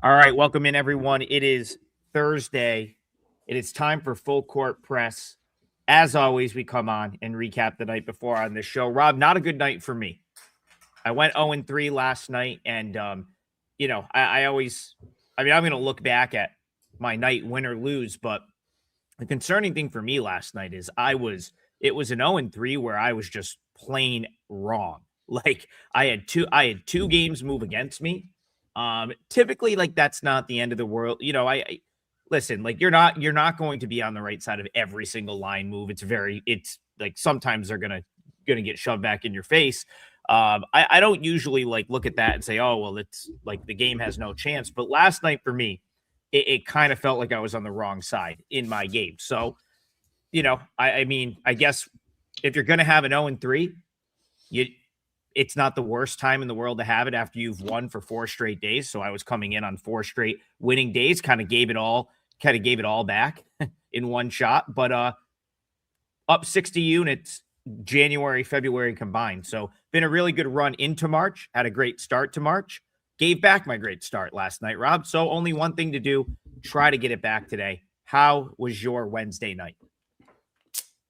All right, welcome in, everyone. It is Thursday. It is time for Full Court Press. As always, we come on and recap the night before on this show. Rob, not a good night for me. I went 0-3 last night, and, I'm going to look back at my night, win or lose, but the concerning thing for me last night is it was an 0-3 where I was just plain wrong. Like I had two games move against me. Typically, like, that's not the end of the world. I listen, like, you're not going to be on the right side of every single line move. It's like sometimes they're gonna get shoved back in your face. I don't usually like look at that and say, oh, well, it's like the game has no chance. But last night for me, it kind of felt like I was on the wrong side in my game. So, I guess if you're gonna have an 0-3, it's not the worst time in the world to have it after you've won for 4 straight days. So I was coming in on 4 straight winning days, kind of gave it all back in one shot, but up 60 units January, February combined. So been a really good run into March, had a great start to March, gave back my great start last night, Rob. So only one thing to do, try to get it back today. How was your Wednesday night?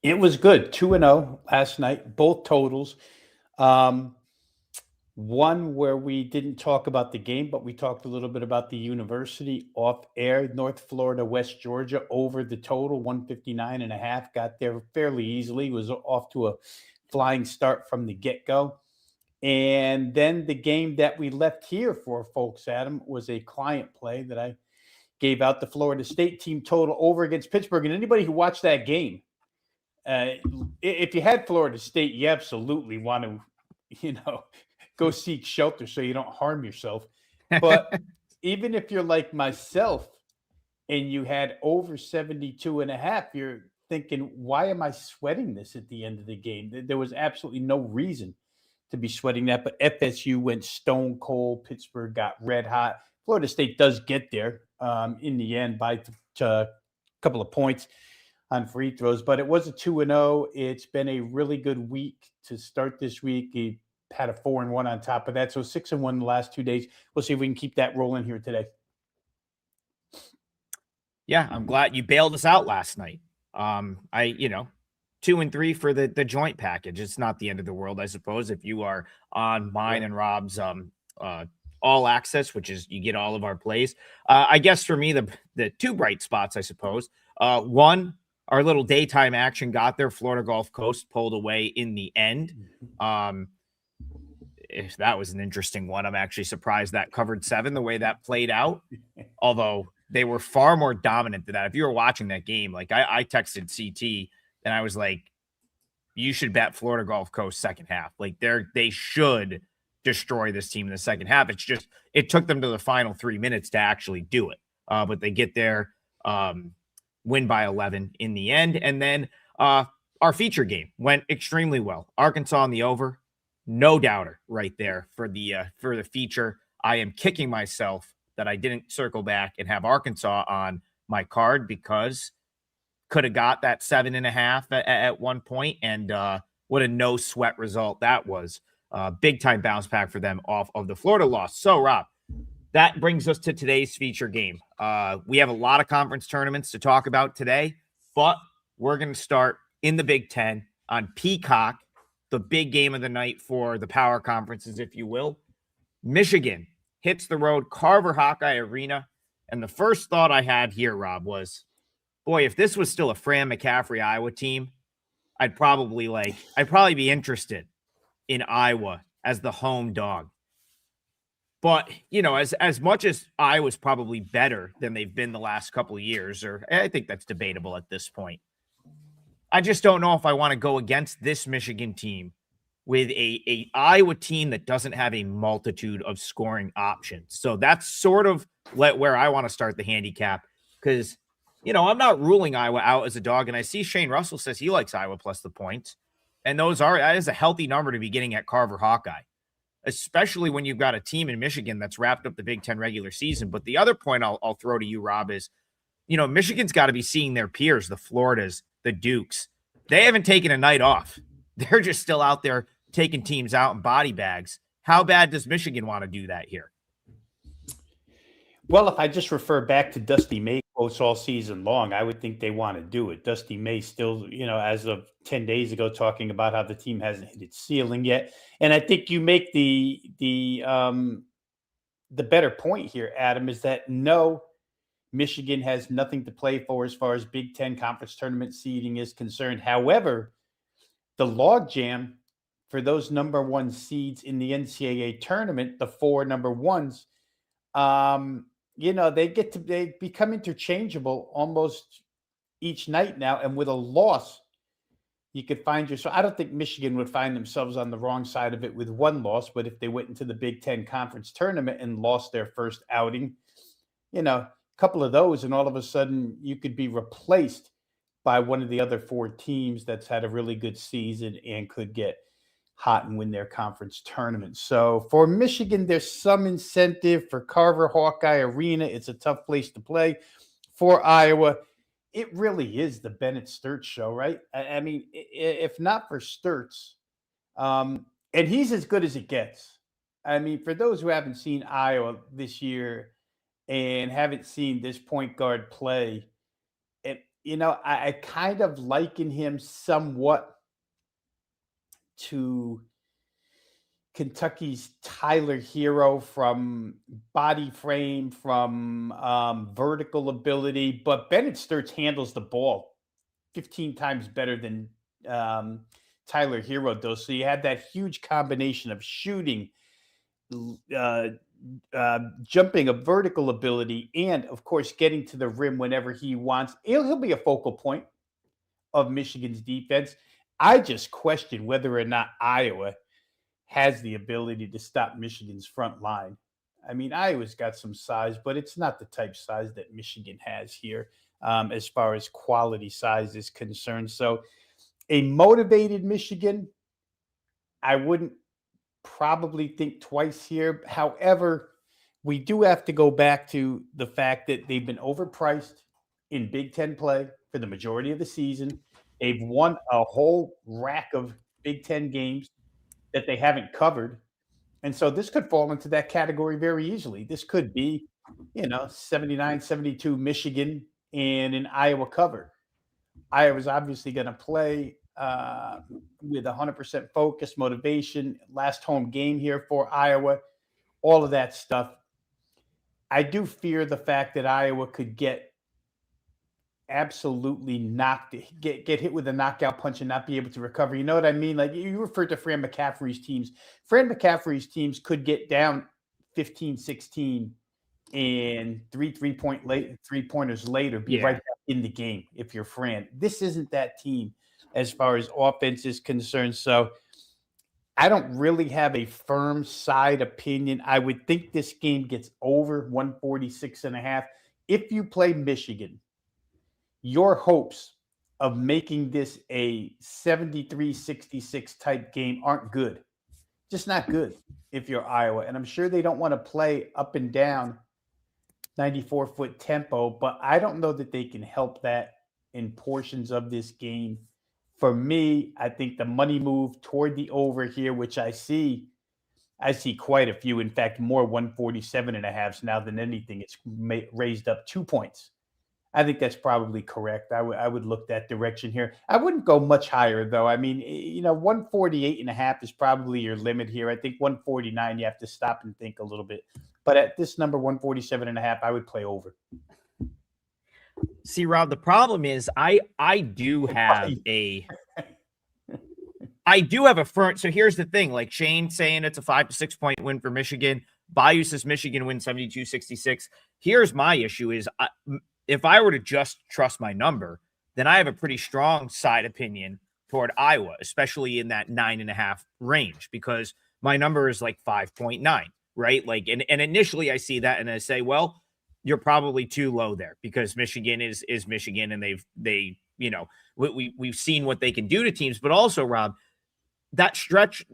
It was good. 2-0 last night, both totals. One where we didn't talk about the game, but we talked a little bit about the university off air. North Florida, West Georgia over the total, 159.5. Got there fairly easily. Was off to a flying start from the get-go. And then the game that we left here for folks, Adam, was a client play that I gave out. The Florida State team total over against Pittsburgh. And anybody who watched that game, if you had Florida State, you absolutely want to, go seek shelter so you don't harm yourself. But even if you're like myself and you had over 72.5, you're thinking, why am I sweating this at the end of the game? There was absolutely no reason to be sweating that. But FSU went stone cold. Pittsburgh got red hot. Florida State does get there in the end by a couple of points on free throws, but it was a 2-0. It's been a really good week to start this week. He had a 4-1 on top of that. So 6-1 the last 2 days. We'll see if we can keep that rolling here today. Yeah, I'm glad you bailed us out last night. 2-3 for the joint package. It's not the end of the world, I suppose, if you are on mine and Rob's all access, which is you get all of our plays. I guess for me, the 2 bright spots, I suppose. One, our little daytime action got there. Florida Gulf Coast pulled away in the end. If that was an interesting one, I'm actually surprised that covered 7 the way that played out. Although they were far more dominant than that. If you were watching that game, like I texted CT and I was like, you should bet Florida Gulf Coast second half. Like they should destroy this team in the second half. It's just, it took them to the final 3 minutes to actually do it. But they get there, win by 11 in the end. And then our feature game went extremely well. Arkansas on the over, no doubter right there for the feature. I am kicking myself that I didn't circle back and have Arkansas on my card, because could have got that 7.5 at one point, and what a no sweat result that was. Big time bounce back for them off of the Florida loss. So Rob, that brings us to today's feature game. We have a lot of conference tournaments to talk about today, but we're going to start in the Big Ten on Peacock, the big game of the night for the power conferences, if you will. Michigan hits the road, Carver Hawkeye Arena. And the first thought I had here, Rob, was, boy, if this was still a Fran McCaffrey Iowa team, I'd probably be interested in Iowa as the home dog. But, as much as Iowa's probably better than they've been the last couple of years, or I think that's debatable at this point, I just don't know if I want to go against this Michigan team with a Iowa team that doesn't have a multitude of scoring options. So that's sort of where I want to start the handicap, because, I'm not ruling Iowa out as a dog. And I see Shane Russell says he likes Iowa plus the points. And that is a healthy number to be getting at Carver Hawkeye, especially when you've got a team in Michigan that's wrapped up the Big Ten regular season. But the other point I'll throw to you, Rob, is, Michigan's got to be seeing their peers, the Floridas, the Dukes. They haven't taken a night off. They're just still out there taking teams out in body bags. How bad does Michigan want to do that here? Well, if I just refer back to Dusty May quotes all season long, I would think they want to do it. Dusty May still, as of 10 days ago, talking about how the team hasn't hit its ceiling yet. And I think you make the better point here, Adam, is that no, Michigan has nothing to play for as far as Big Ten conference tournament seeding is concerned. However, the logjam for those number one seeds in the NCAA tournament, the four number ones, they become interchangeable almost each night now. And with a loss, you could find yourself. I don't think Michigan would find themselves on the wrong side of it with one loss, but if they went into the Big Ten conference tournament and lost their first outing, a couple of those, and all of a sudden you could be replaced by one of the other four teams that's had a really good season and could get hot and win their conference tournament. So for Michigan, there's some incentive. For Carver Hawkeye Arena, it's a tough place to play. For Iowa, it really is the Bennett Sturts show, right? I mean, if not for Sturts, and he's as good as it gets. I mean, for those who haven't seen Iowa this year and haven't seen this point guard play, I kind of liken him somewhat to Kentucky's Tyler Hero from body frame, from vertical ability, but Bennett Sturts handles the ball 15 times better than Tyler Hero does. So you have that huge combination of shooting, jumping, a vertical ability, and of course getting to the rim whenever he wants. He'll be a focal point of Michigan's defense. I just question whether or not Iowa has the ability to stop Michigan's front line. I mean, Iowa's got some size, but it's not the type size that Michigan has here as far as quality size is concerned. So a motivated Michigan, I wouldn't probably think twice here. However, we do have to go back to the fact that they've been overpriced in Big Ten play for the majority of the season. They've won a whole rack of Big Ten games that they haven't covered. And so this could fall into that category very easily. This could be, 79-72 Michigan and an Iowa cover. Iowa's obviously going to play with 100% focus, motivation, last home game here for Iowa, all of that stuff. I do fear the fact that Iowa could get absolutely get hit with a knockout punch and not be able to recover. You know what I mean? Like you referred to Fran McCaffrey's teams. Fran McCaffrey's teams could get down 15-16 and three-pointers later, be right back in the game if you're Fran. This isn't that team as far as offense is concerned. So I don't really have a firm side opinion. I would think this game gets over 146.5. If you play Michigan, your hopes of making this a 73-66 type game aren't good. Just not good if you're Iowa. And I'm sure they don't want to play up and down 94-foot tempo, but I don't know that they can help that in portions of this game. For me, I think the money move toward the over here, which I see quite a few. In fact, more 147.5s now than anything. It's raised up 2 points. I think that's probably correct. I would look that direction here. I wouldn't go much higher, though. I mean, 148.5 is probably your limit here. I think 149, you have to stop and think a little bit. But at this number, 147.5, I would play over. See, Rob, the problem is I do have a firm. So here's the thing, like Shane saying it's a 5 to 6 point win for Michigan. Bayou says Michigan wins 72-66. Here's my issue is if I were to just trust my number, then I have a pretty strong side opinion toward Iowa, especially in that 9.5 range, because my number is like 5.9, right? Like, and initially I see that and I say, well, you're probably too low there because Michigan is Michigan, and we've seen what they can do to teams, but also, Rob, that stretch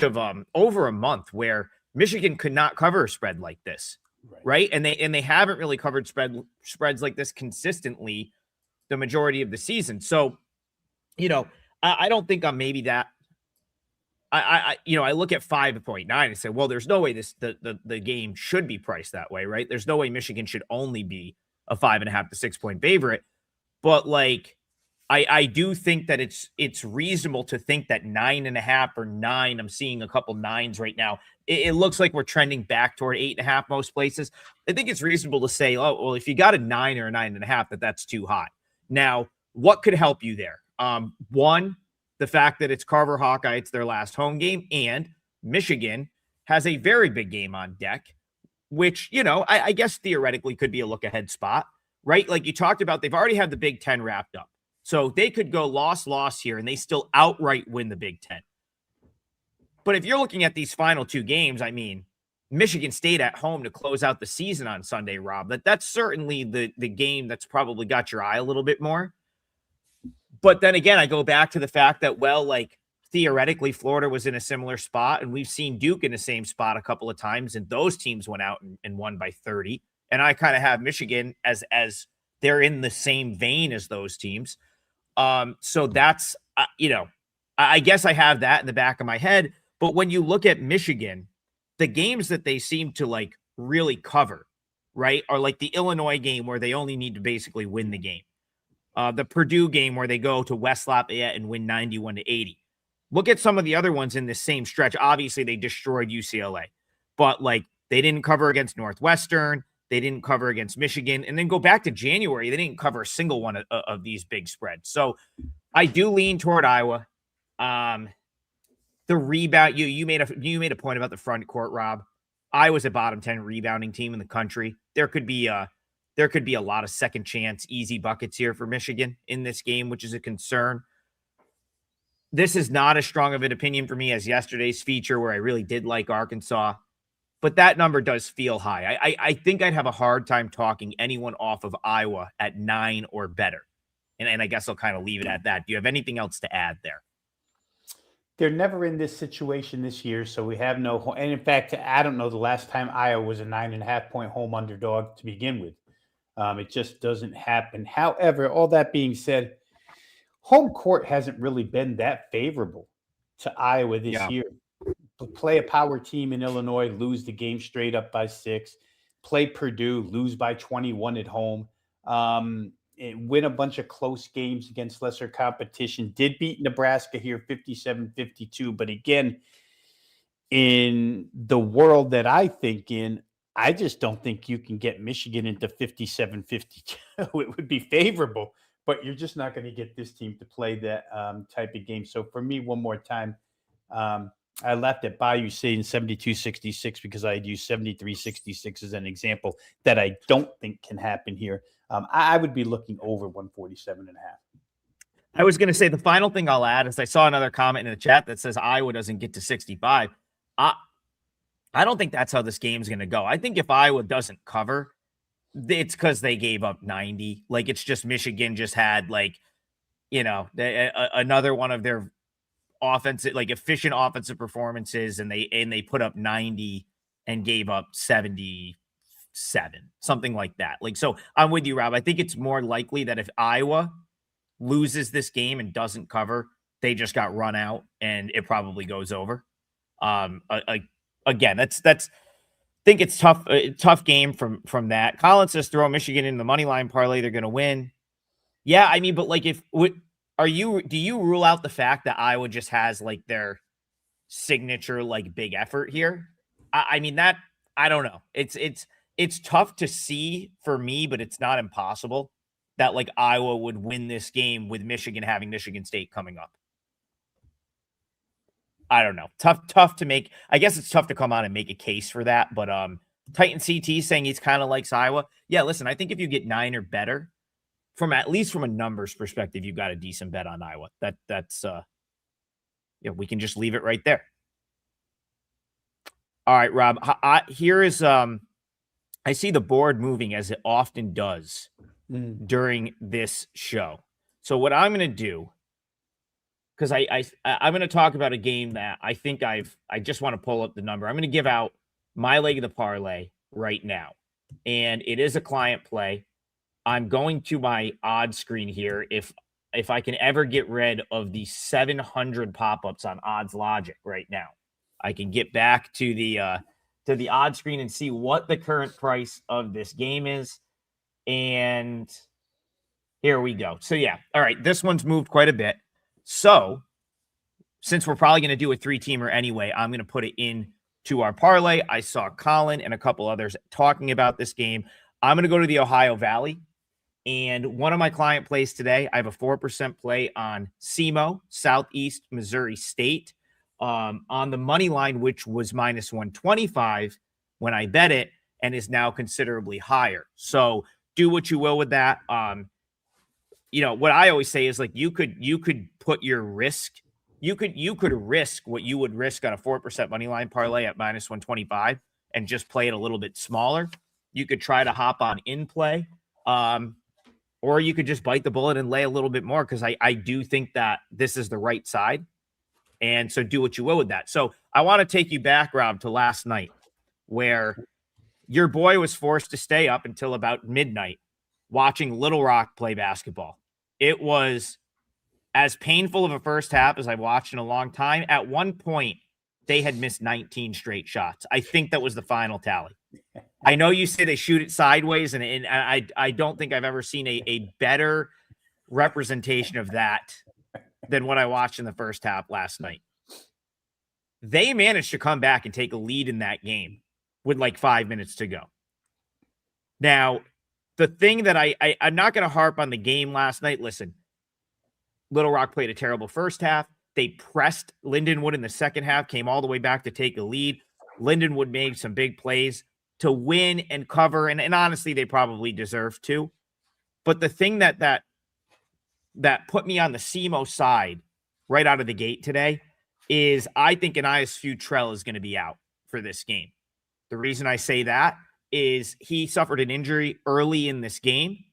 of over a month where Michigan could not cover a spread like this. Right. And they haven't really covered spreads like this consistently the majority of the season. So, I don't think I'm maybe that I look at 5.9 and say, well, there's no way the game should be priced that way, right? There's no way Michigan should only be a 5.5 to 6 point favorite. But like, I do think that it's reasonable to think that 9.5 or 9. I'm seeing a couple 9s right now. It looks like we're trending back toward 8.5 most places. I think it's reasonable to say, oh, well, if you got a 9 or a 9.5, that's too high. Now, what could help you there? One, the fact that it's Carver Hawkeye, it's their last home game, and Michigan has a very big game on deck, which, I guess theoretically could be a look ahead spot, right? Like you talked about, they've already had the Big Ten wrapped up. So they could go loss here and they still outright win the Big Ten. But if you're looking at these final 2 games, I mean, Michigan State at home to close out the season on Sunday, Rob, that's certainly the game that's probably got your eye a little bit more. But then again, I go back to the fact that, well, like theoretically, Florida was in a similar spot, and we've seen Duke in the same spot a couple of times, and those teams went out and won by 30. And I kind of have Michigan as they're in the same vein as those teams. So that's, I guess I have that in the back of my head. But when you look at Michigan, the games that they seem to like really cover, right, are like the Illinois game where they only need to basically win the game. The Purdue game where they go to West Lafayette and win 91-80. Look at some of the other ones in this same stretch. Obviously, they destroyed UCLA, but like they didn't cover against Northwestern. They didn't cover against Michigan. And then go back to January, they didn't cover a single one of these big spreads. So I do lean toward Iowa. The rebound, you made a point about the front court, Rob. Iowa's a bottom 10 rebounding team in the country. There could be a lot of second chance, easy buckets here for Michigan in this game, which is a concern. This is not as strong of an opinion for me as yesterday's feature where I really did like Arkansas, but that number does feel high. I think I'd have a hard time talking anyone off of Iowa at 9 or better. And I guess I'll kind of leave it at that. Do you have anything else to add there? They're never in this situation this year, so we have no. And in fact, I don't know the last time Iowa was a 9.5-point home underdog to begin with. It just doesn't happen. However, all that being said, home court hasn't really been that favorable to Iowa this year. Play a power team in Illinois, lose the game straight up by 6. Play Purdue, lose by 21 at home. Win a bunch of close games against lesser competition. Did beat Nebraska here 57-52. But again, in the world that I think in, I just don't think you can get Michigan into 57-52. It would be favorable, but you're just not going to get this team to play that type of game. So for me, one more time, I left at Bayou saying 72-66 because I had used 73-66 as an example that I don't think can happen here. I would be looking over 147.5. I was going to say the final thing I'll add is I saw another comment in the chat that says Iowa doesn't get to 65. I don't think that's how this game's going to go. I think if Iowa doesn't cover, it's because they gave up 90. Like it's just Michigan just had like, another one of their offensive, like efficient offensive performances, and they put up 90 and gave up 77, something like that. Like, so I'm with you, Rob. I think it's more likely that if Iowa loses this game and doesn't cover, they just got run out and it probably goes over. Again, that's I think it's tough, tough game from that. Colin says throw Michigan in the money line parlay, they're going to win. Yeah, I mean, but like do you rule out the fact that Iowa just has like their signature like big effort here? I mean that I don't know. It's tough to see for me, but it's not impossible that like Iowa would win this game with Michigan having Michigan State coming up. I don't know. Tough to make. I guess it's tough to come out and make a case for that. But Titan CT saying he's kind of likes Iowa. Yeah, listen, I think if you get 9 or better, at least from a numbers perspective, you've got a decent bet on Iowa. That's we can just leave it right there. All right, Rob. Here is I see the board moving as it often does during this show. So what I'm going to do, because I'm going to talk about a game that I think I just want to pull up the number. I'm going to give out my leg of the parlay right now, and it is a client play. I'm going to my odds screen here. If if I can ever get rid of the 700 pop-ups on Odds Logic right now, I can get back to the odds screen and see what the current price of this game is. And here we go. So yeah, all right, this one's moved quite a bit. So since we're probably going to do a 3-teamer anyway, I'm going to put it in to our parlay. I saw Colin and a couple others talking about this game. I'm going to go to the Ohio Valley. And one of my client plays today, I have a 4% play on SEMO, Southeast Missouri State, on the money line, which was minus 125 when I bet it, and is now considerably higher. So do what you will with that. What I always say is, like, you could put your risk. You could risk what you would risk on a 4% money line parlay at minus 125 and just play it a little bit smaller. You could try to hop on in play. Or you could just bite the bullet and lay a little bit more, because I do think that this is the right side. And so do what you will with that. So I want to take you back, Rob, to last night, where your boy was forced to stay up until about midnight watching Little Rock play basketball. It was as painful of a first half as I've watched in a long time. At one point, they had missed 19 straight shots. I think that was the final tally. I know you say they shoot it sideways, and I don't think I've ever seen a better representation of that than what I watched in the first half last night. They managed to come back and take a lead in that game with like 5 minutes to go. Now, the thing that I'm not going to harp on the game last night. Listen, Little Rock played a terrible first half. They pressed Lindenwood in the second half, came all the way back to take a lead. Lindenwood made some big plays to win and cover, and honestly, they probably deserve to. But the thing that put me on the SEMO side right out of the gate today is I think Anias Futrell is going to be out for this game. The reason I say that is he suffered an injury early in this game,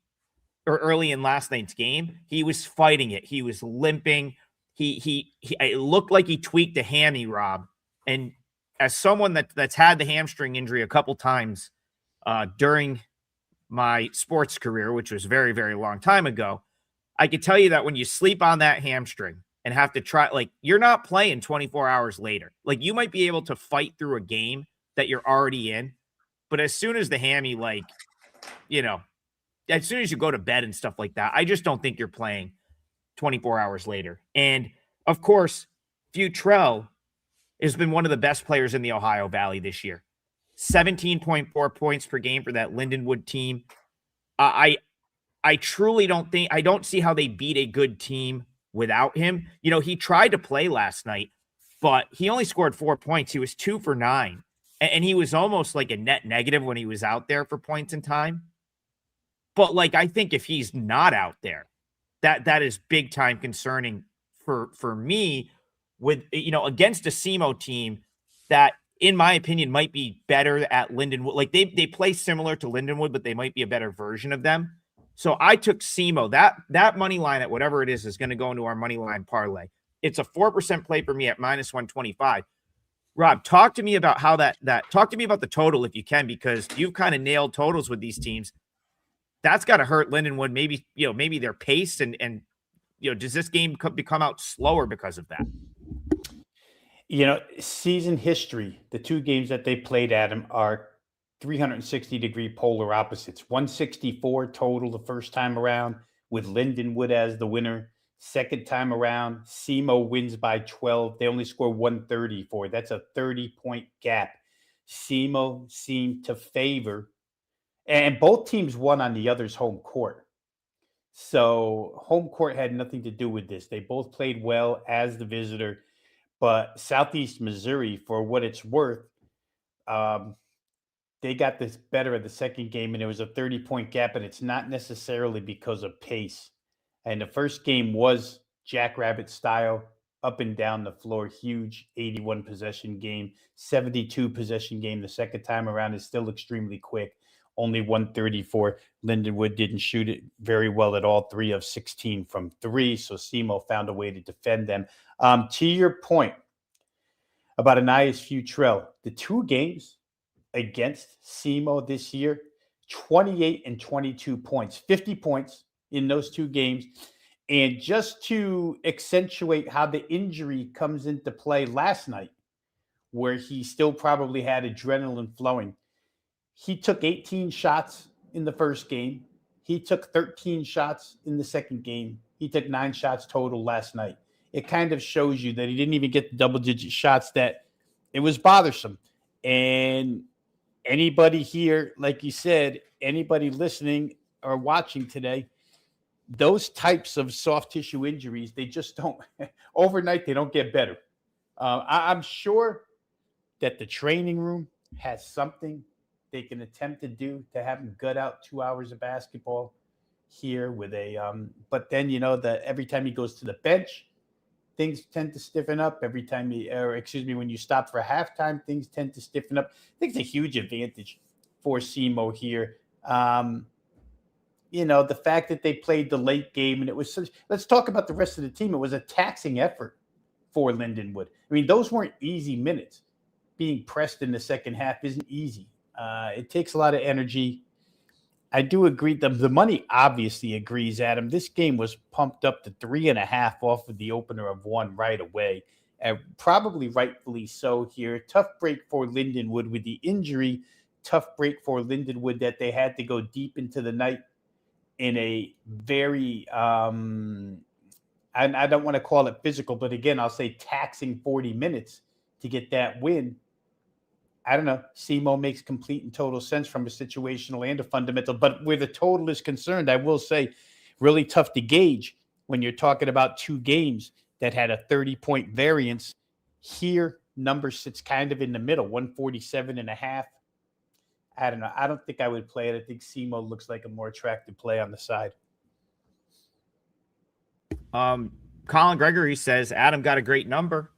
or early in last night's game. He was fighting it. He was limping. It looked like he tweaked a hammy, Rob. And as someone that's had the hamstring injury a couple times during my sports career, which was very, very long time ago, I could tell you that when you sleep on that hamstring and have to try, like, you're not playing 24 hours later. Like, you might be able to fight through a game that you're already in, but as soon as the hammy, like, as soon as you go to bed and stuff like that, I just don't think you're playing 24 hours later. And of course, Futrell has been one of the best players in the Ohio Valley this year. 17.4 points per game for that Lindenwood team. I truly don't see how they beat a good team without him. He tried to play last night, but he only scored 4 points. He was 2 for 9. And he was almost like a net negative when he was out there for points in time. But like, I think if he's not out there, that is big time concerning for me with, against a SEMO team that, in my opinion, might be better at Lindenwood. Like, they play similar to Lindenwood, but they might be a better version of them. So I took SEMO. That money line at whatever it is going to go into our money line parlay. It's a 4% play for me at minus 125. Rob, talk to me about how talk to me about the total if you can, because you've kind of nailed totals with these teams. That's got to hurt Lindenwood. Maybe their pace and does this game become out slower because of that? Season history, the two games that they played, Adam, are 360-degree polar opposites. 164 total the first time around, with Lindenwood as the winner. Second time around, SEMO wins by 12. They only score 134. That's a 30-point gap. SEMO seemed to favor, and both teams won on the other's home court. So home court had nothing to do with this. They both played well as the visitor. But Southeast Missouri, for what it's worth, they got this better at the second game, and it was a 30-point gap, and it's not necessarily because of pace. And the first game was Jackrabbit style, up and down the floor, huge 81 possession game, 72 possession game. The second time around is still extremely quick, only 134. Lindenwood didn't shoot it very well at all, 3 of 16 from 3. So SEMO found a way to defend them. To your point about Anias Futrell, the two games against SEMO this year, 28 and 22 points, 50 points in those two games. And just to accentuate how the injury comes into play last night, where he still probably had adrenaline flowing, he took 18 shots in the first game. He took 13 shots in the second game. He took 9 shots total last night. It kind of shows you that he didn't even get the double-digit shots, that it was bothersome. And anybody here, like you said, anybody listening or watching today, those types of soft tissue injuries, they just don't overnight, they don't get better. I'm sure that the training room has something they can attempt to do to have him gut out 2 hours of basketball here with but then, that every time he goes to the bench, things tend to stiffen up. Every time when you stop for halftime, things tend to stiffen up. I think it's a huge advantage for SEMO here. The fact that they played the late game, and let's talk about the rest of the team. It was a taxing effort for Lindenwood. I mean, those weren't easy minutes. Being pressed in the second half isn't easy. It takes a lot of energy. I do agree. The money obviously agrees, Adam. This game was pumped up to 3.5 off of the opener of 1 right away. Probably rightfully so here. Tough break for Lindenwood with the injury. Tough break for Lindenwood that they had to go deep into the night in a very, I don't want to call it physical, but again, I'll say taxing 40 minutes to get that win. I don't know. SEMO makes complete and total sense from a situational and a fundamental. But where the total is concerned, I will say really tough to gauge when you're talking about 2 games that had a 30-point variance. Here, number sits kind of in the middle, 147.5. I don't know. I don't think I would play it. I think SEMO looks like a more attractive play on the side. Colin Gregory says, Adam got a great number.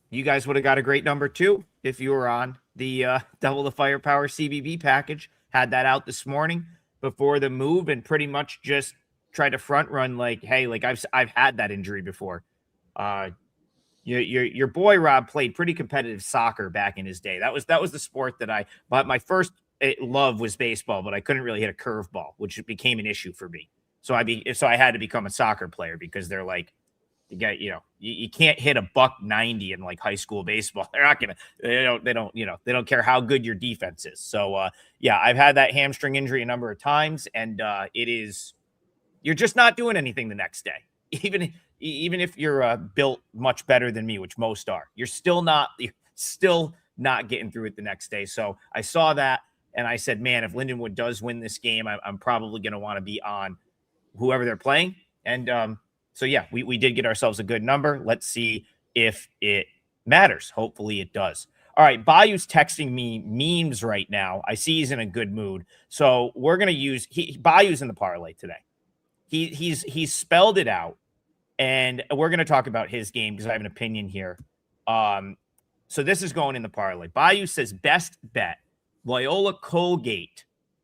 You guys would have got a great number too if you were on the Double the Firepower CBB package. Had that out this morning before the move and pretty much just tried to front run like, hey, like I've had that injury before. Your boy Rob played pretty competitive soccer back in his day. That was the sport that but my first love was baseball, but I couldn't really hit a curveball, which became an issue for me. So I had to become a soccer player because they're like, you can't hit a $190 in like high school baseball. They're not gonna. They don't care how good your defense is. So I've had that hamstring injury a number of times, and you're just not doing anything the next day. Even if you're built much better than me, which most are, you're still not getting through it the next day. So I saw that and I said, man, if Lindenwood does win this game, I'm probably going to want to be on whoever they're playing. And we did get ourselves a good number. Let's see if it matters. Hopefully it does. All right, Bayou's texting me memes right now. I see he's in a good mood. So we're going to use Bayou's in the parlay today. He's spelled it out. And we're going to talk about his game because I have an opinion here. So this is going in the parlay. Bayou says best bet, Loyola Colgate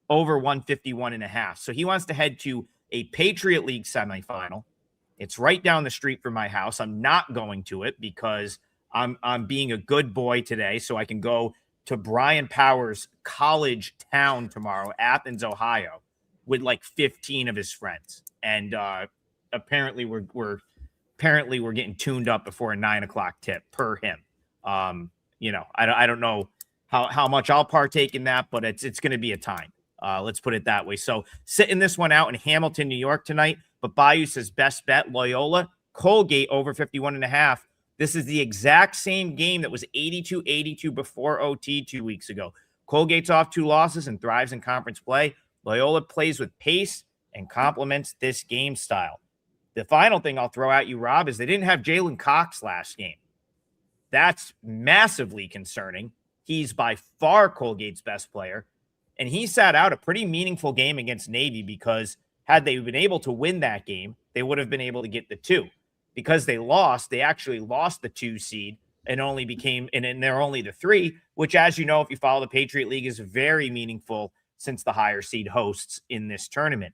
over 151.5. So he wants to head to a Patriot League semifinal. It's right down the street from my house. I'm not going to it because I'm being a good boy today, so I can go to Brian Powers' college town tomorrow, Athens, Ohio, with like 15 of his friends. And apparently we're getting tuned up before a 9:00 tip per him. I don't know how much I'll partake in that, but it's going to be a time. Let's put it that way. So sitting this one out in Hamilton, New York tonight, but Bayou says best bet Loyola Colgate over 51.5. This is the exact same game that was 82-82 before OT 2 weeks ago. Colgate's off 2 losses and thrives in conference play. Loyola plays with pace and complements this game style. The final thing I'll throw at you, Rob, is they didn't have Jalen Cox last game. That's massively concerning. He's by far Colgate's best player, and he sat out a pretty meaningful game against Navy because had they been able to win that game, they would have been able to get the 2. Because they lost, they actually lost the 2 seed and they're only the 3, which, as you know, if you follow the Patriot League, is very meaningful since the higher seed hosts in this tournament.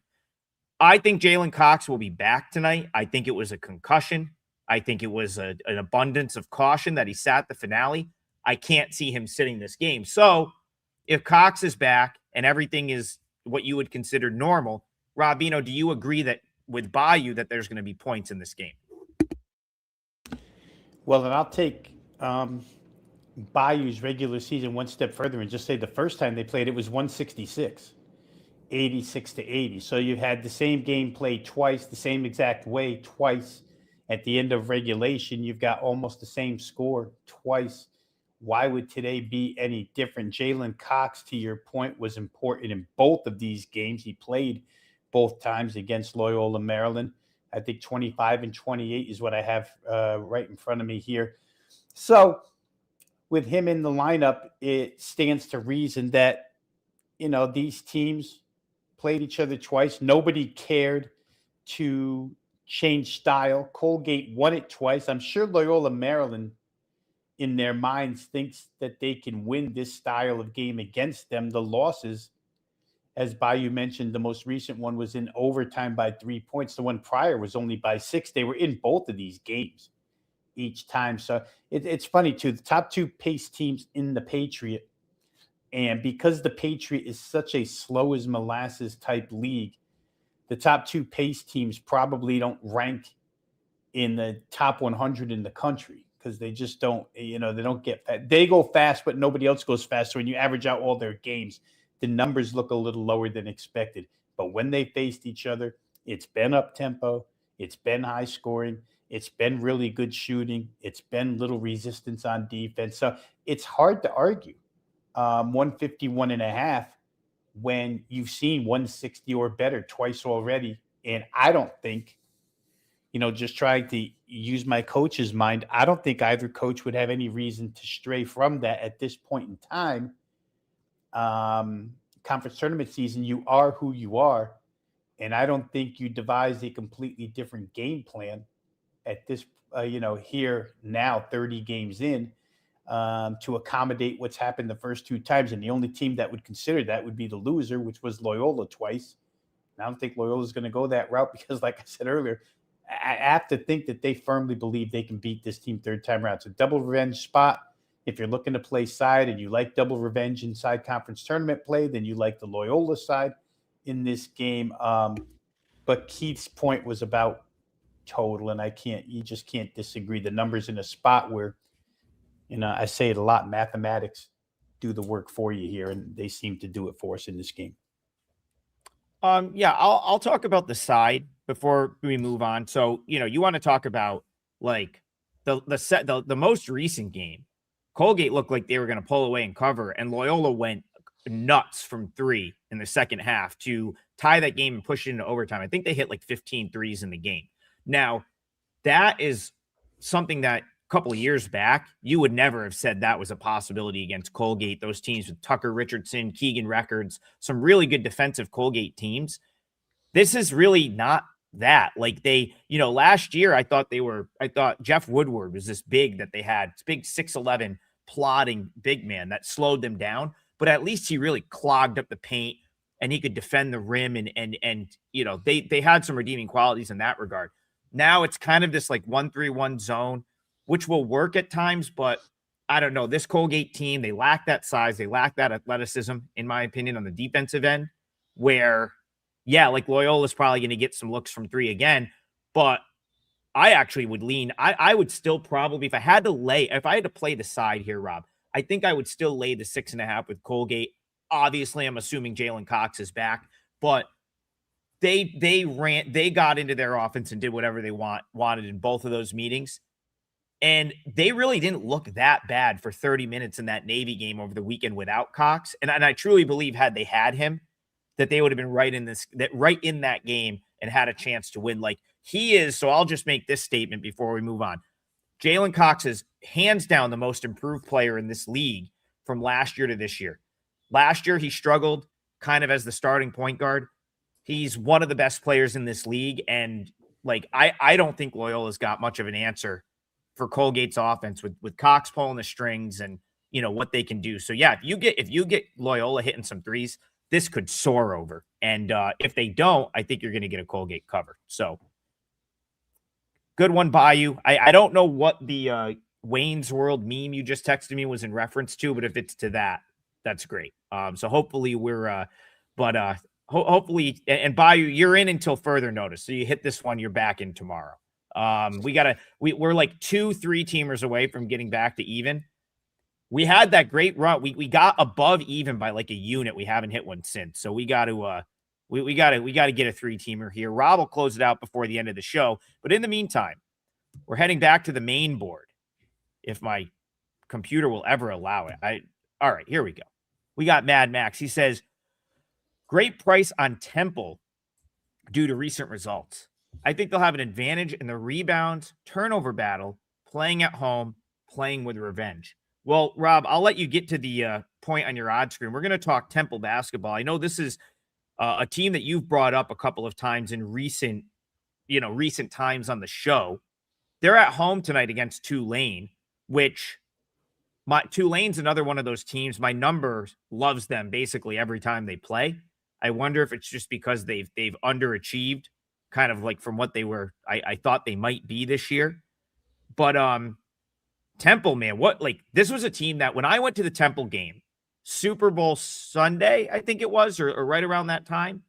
I think Jalen Cox will be back tonight. I think it was a concussion. I think it was an abundance of caution that he sat the finale. I can't see him sitting this game. So if Cox is back and everything is what you would consider normal, Robino, do you agree that with Bayou that there's going to be points in this game. Well, then I'll take Bayou's regular season one step further and just say the first time they played, it was 166, 86 to 80. So you had the same game played twice, the same exact way twice. At the end of regulation, you've got almost the same score twice. Why would today be any different? Jalen Cox, to your point, was important in both of these games. He played both times against Loyola, Maryland. I think 25 and 28 is what I have right in front of me here. So with him in the lineup, it stands to reason that, these teams played each other twice. Nobody cared to change style. Colgate won it twice. I'm sure Loyola, Maryland, in their minds, thinks that they can win this style of game against them. The losses, as Bayou mentioned, the most recent one was in overtime by 3 points. The one prior was only by 6. They were in both of these games each time. So it's funny, too. The top two pace teams in the Patriot, and because the Patriot is such a slow as molasses type league, the top two pace teams probably don't rank in the top 100 in the country because they just don't, they don't get fast. They go fast, but nobody else goes fast. So when you average out all their games, the numbers look a little lower than expected. But when they faced each other, it's been up tempo, it's been high scoring, it's been really good shooting, it's been little resistance on defense. So it's hard to argue 151 and a half when you've seen 160 or better twice already. And I don't think, just trying to use my coach's mind, I don't think either coach would have any reason to stray from that at this point in time. Conference tournament season, you are who you are. And I don't think you devise a completely different game plan at this, here now, 30 games in, to accommodate what's happened the first two times. And the only team that would consider that would be the loser, which was Loyola twice. And I don't think Loyola is going to go that route because, like I said earlier, I have to think that they firmly believe they can beat this team third time around. It's a double revenge spot. If you're looking to play side and you like double revenge inside conference tournament play, then you like the Loyola side in this game. But Keith's point was about total, and you just can't disagree. The numbers in a spot where, I say it a lot, mathematics do the work for you here, and they seem to do it for us in this game. Yeah, I'll talk about the side before we move on. So, you want to talk about like the most recent game. Colgate looked like they were going to pull away and cover, and Loyola went nuts from 3 in the second half to tie that game and push it into overtime. I think they hit like 15 threes in the game. Now, that is something that a couple of years back, you would never have said that was a possibility against Colgate. Those teams with Tucker Richardson, Keegan Records, some really good defensive Colgate teams. This is really not that. Like last year, I thought Jeff Woodward was this big that they had, big 6'11", plodding big man that slowed them down, but at least he really clogged up the paint and he could defend the rim and they had some redeeming qualities in that regard. Now it's kind of this like 1-3-1 zone, which will work at times, but I don't know. This Colgate team, they lack that size. They lack that athleticism, in my opinion, on the defensive end, where, like Loyola's probably going to get some looks from 3 again, but I actually would lean. I would still probably, if I had to play the side here, Rob, I think I would still lay the 6.5 with Colgate. Obviously, I'm assuming Jalen Cox is back, but they got into their offense and did whatever they wanted in both of those meetings. And they really didn't look that bad for 30 minutes in that Navy game over the weekend without Cox. And I truly believe had they had him, that they would have been right in that game and had a chance to win like he is. So I'll just make this statement before we move on. Jalen Cox is hands down the most improved player in this league from last year to this year. Last year, he struggled kind of as the starting point guard. He's one of the best players in this league. And I don't think Loyola's got much of an answer for Colgate's offense with Cox pulling the strings and what they can do. So yeah, if you get Loyola hitting some threes, this could soar over. And if they don't, I think you're going to get a Colgate cover. So good one, Bayou. I don't know what the Wayne's World meme you just texted me was in reference to, but if it's to that, that's great. So hopefully but hopefully, and Bayou, you're in until further notice. So you hit this one, you're back in tomorrow. We're like 2-3 teamers away from getting back to even. We had that great run. We got above even by like a unit. We haven't hit one since. So we got to we got to get a 3-teamer here. Rob will close it out before the end of the show. But in the meantime, we're heading back to the main board if my computer will ever allow it. All right, here we go. We got Mad Max. He says, great price on Temple due to recent results. I think they'll have an advantage in the rebound turnover battle, playing at home, playing with revenge. Well, Rob, I'll let you get to the point on your odds screen. We're going to talk Temple basketball. I know this is a team that you've brought up a couple of times in recent times on the show. They're at home tonight against Tulane, which Tulane's another one of those teams. My number loves them basically every time they play. I wonder if it's just because they've underachieved, kind of like from what they were. I thought they might be this year, but Temple, man, this was a team that when I went to the Temple game, Super Bowl Sunday, I think it was, or right around that time,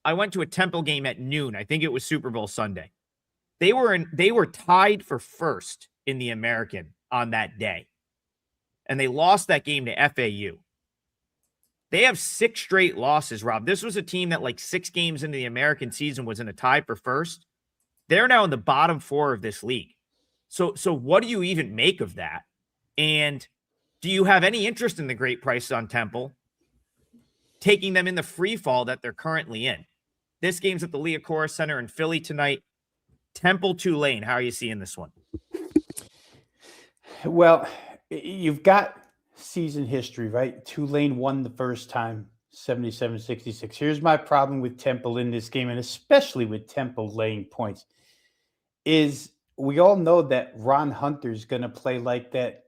I went to a Temple game at noon. I think it was Super Bowl Sunday. They were tied for first in the American on that day, and they lost that game to FAU. They have 6 straight losses, Rob. This was a team that like 6 games into the American season was in a tie for first. They're now in the bottom 4 of this league. So what do you even make of that? And do you have any interest in the great price on Temple, taking them in the free fall that they're currently in? This game's at the Liacouras Center in Philly tonight. Temple Tulane, how are you seeing this one? Well, you've got season history, right? Tulane won the first time, 77-66. Here's my problem with Temple in this game, and especially with Temple laying points, is we all know that Ron Hunter's going to play like that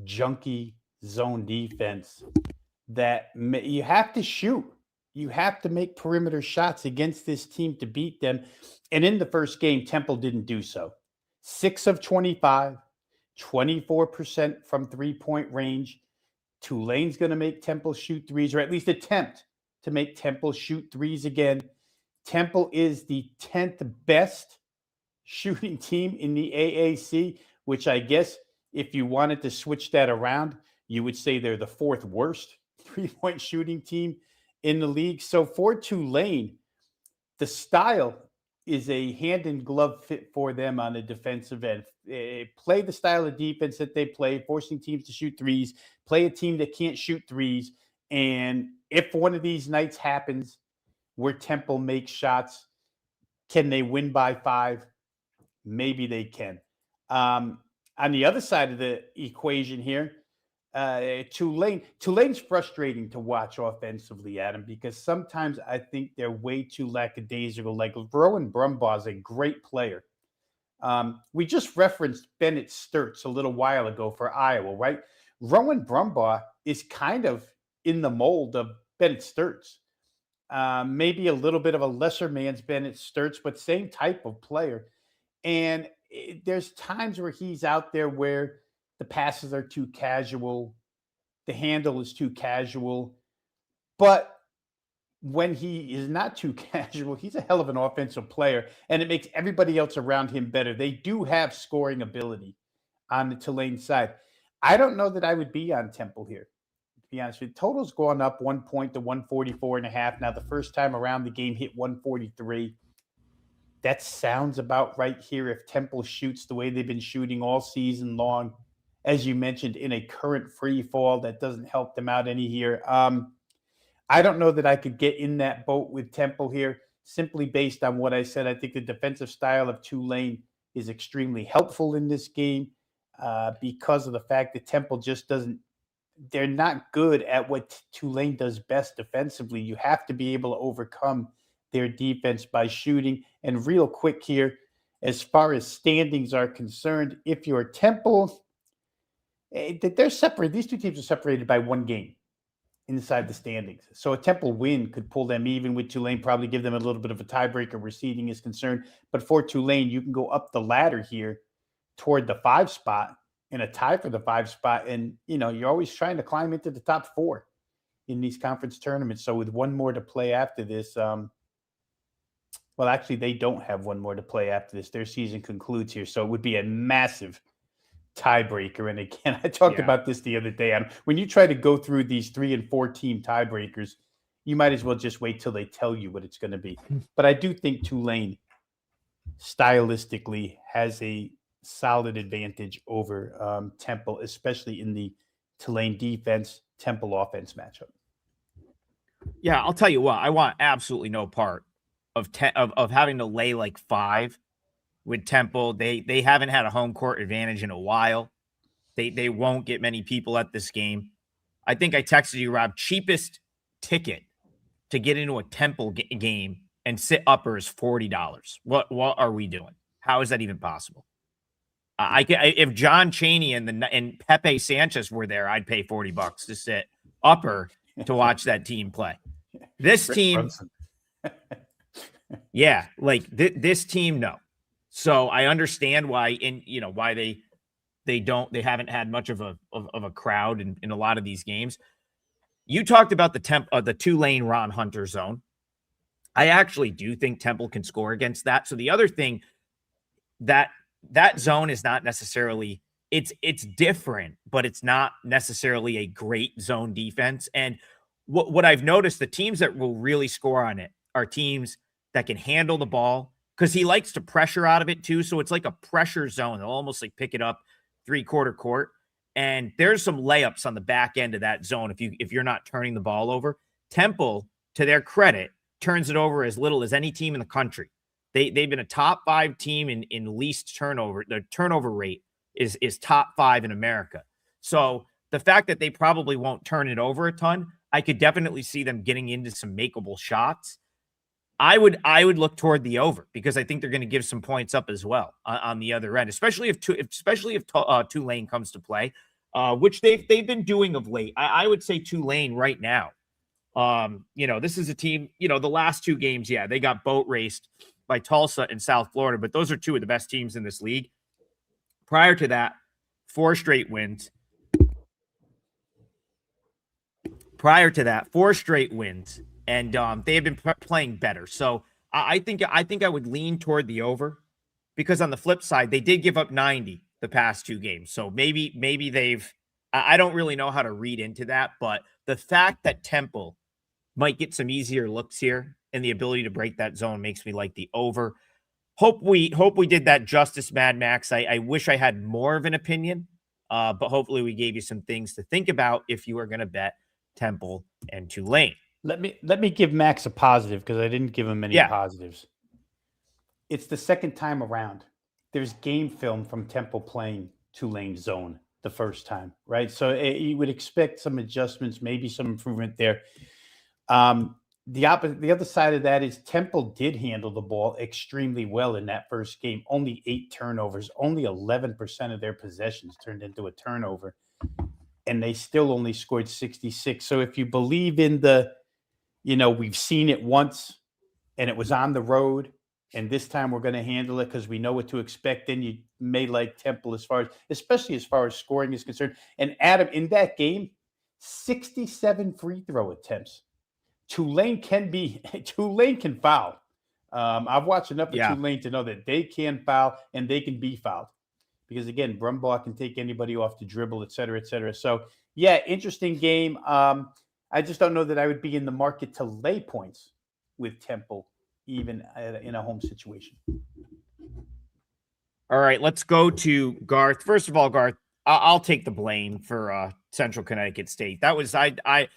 junky zone defense that you have to shoot. You have to make perimeter shots against this team to beat them. And in the first game, Temple didn't do so. 6 of 25, 24% from three-point range. Tulane's going to make Temple shoot threes, or at least attempt to make Temple shoot threes again. Temple is the 10th best shooting team in the AAC, which I guess if you wanted to switch that around, you would say they're the 4th worst three-point shooting team in the league. So for Tulane, the style is a hand-in-glove fit for them on the defensive end. Play the style of defense that they play, forcing teams to shoot threes, play a team that can't shoot threes, and if one of these nights happens where Temple makes shots, can they win by 5? Maybe they can. On the other side of the equation here, Tulane's frustrating to watch offensively, Adam, because sometimes I think they're way too lackadaisical. Like Rowan Brumbaugh is a great player. We just referenced Bennett Sturts a little while ago for Iowa, right? Rowan Brumbaugh is kind of in the mold of Bennett Sturts. Maybe a little bit of a lesser man's Bennett Sturts, but same type of player. And there's times where he's out there where the passes are too casual, the handle is too casual. But when he is not too casual, he's a hell of an offensive player, and it makes everybody else around him better. They do have scoring ability on the Tulane side. I don't know that I would be on Temple here, to be honest with you. Total's gone up 1 point to 144.5. Now, the first time around, the game hit 143. That sounds about right here if Temple shoots the way they've been shooting all season long. As you mentioned, in a current free fall, that doesn't help them out any here. I don't know that I could get in that boat with Temple here, simply based on what I said. I think the defensive style of Tulane is extremely helpful in this game because of the fact that Temple just doesn't – they're not good at what Tulane does best defensively. You have to be able to overcome their defense by shooting. And real quick here, as far as standings are concerned, if you're Temple – they're separated. These two teams are separated by 1 game inside the standings. So a Temple win could pull them even with Tulane, probably give them a little bit of a tiebreaker where seeding is concerned. But for Tulane, you can go up the ladder here toward the 5 spot in a tie for the 5 spot. And, you're always trying to climb into the top 4 in these conference tournaments. So with one more to play after this, well, actually, they don't have one more to play after this. Their season concludes here. So it would be a massive tiebreaker. And again, I talked about this the other day. When you try to go through these 3 and 4 team tiebreakers, you might as well just wait till they tell you what it's going to be. But I do think Tulane stylistically has a solid advantage over Temple, especially in the Tulane defense, Temple offense matchup. Yeah, I'll tell you what, I want absolutely no part of having to lay like 5 with Temple. They haven't had a home court advantage in a while. They won't get many people at this game. I think I texted you, Rob, cheapest ticket to get into a Temple game and sit upper is $40. What are we doing? How is that even possible? If John Chaney and Pepe Sanchez were there, I'd pay $40 to sit upper to watch that team play. This team, yeah, like this team, no. So I understand why, why they haven't had much of a crowd in a lot of these games. You talked about the Tulane Ron Hunter zone. I actually do think Temple can score against that. So the other thing, that zone is not necessarily, it's different, but it's not necessarily a great zone defense. And what I've noticed, the teams that will really score on it are teams that can handle the ball, because he likes to pressure out of it too. So it's like a pressure zone. They'll almost like pick it up 3/4 court. And there's some layups on the back end of that zone if you're not turning the ball over. Temple, to their credit, turns it over as little as any team in the country. They've been a top 5 team in least turnover. Their turnover rate is top 5 in America. So the fact that they probably won't turn it over a ton, I could definitely see them getting into some makeable shots. I would look toward the over, because I think they're going to give some points up as well on the other end, especially if Tulane comes to play, which they've been doing of late. I would say Tulane right now. This is a team, the last 2 games, yeah, they got boat raced by Tulsa in South Florida, but those are 2 of the best teams in this league. Prior to that, 4 straight wins. And they have been playing better. So I think I would lean toward the over, because on the flip side, they did give up 90 the past 2 games. So maybe they've, I don't really know how to read into that, but the fact that Temple might get some easier looks here and the ability to break that zone makes me like the over. Hope we did that justice, Mad Max. I wish I had more of an opinion, but hopefully we gave you some things to think about if you are going to bet Temple and Tulane. Let me give Max a positive, because I didn't give him any positives. It's the second time around. There's game film from Temple playing Tulane zone the first time, right? So you would expect some adjustments, maybe some improvement there. The other side of that is Temple did handle the ball extremely well in that first game. Only 8 turnovers, only 11% of their possessions turned into a turnover, and they still only scored 66. So if you believe in we've seen it once and it was on the road, and this time we're going to handle it because we know what to expect, then you may like Temple especially as far as scoring is concerned. And Adam, in that game, 67 free throw attempts. Tulane can foul. I've watched enough of Tulane to know that they can foul and they can be fouled, because again, Brumbaugh can take anybody off the dribble, et cetera, et cetera. So yeah, interesting game. I just don't know that I would be in the market to lay points with Temple, even in a home situation. All right, let's go to Garth. First of all, Garth, I'll take the blame for Central Connecticut State. That was I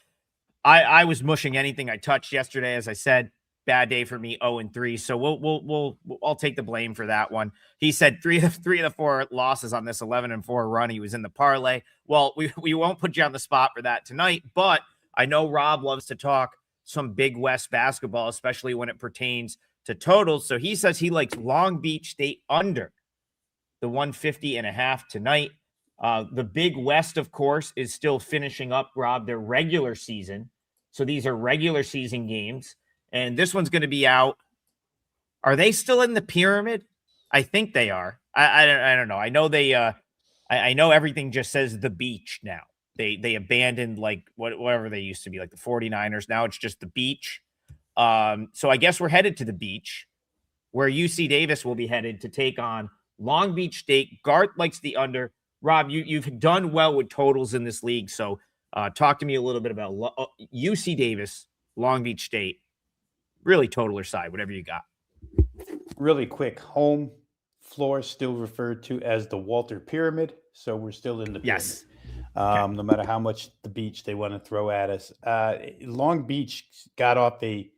was mushing anything I touched yesterday. As I said, bad day for me, 0-3. So I'll take the blame for that one. He said three of the 4 losses on this 11-4 run. He was in the parlay. Well, we won't put you on the spot for that tonight, but I know Rob loves to talk some Big West basketball, especially when it pertains to totals. So he says he likes Long Beach State under the 150.5 tonight. The Big West, of course, is still finishing up, Rob, their regular season. So these are regular season games. And this one's going to be out. Are they still in the pyramid? I think they are. I don't know. I know they I know everything just says the beach now. They abandoned like whatever they used to be, like the 49ers. Now it's just the beach. So I guess we're headed to the beach, where UC Davis will be headed to take on Long Beach State. Garth likes the under. Rob, you've done well with totals in this league, so talk to me a little bit about UC Davis, Long Beach State. Really total or side, whatever you got. Really quick, home floor still referred to as the Walter Pyramid, so we're still in the pyramid. Yes. No matter how much the beach they want to throw at us. Long Beach got off a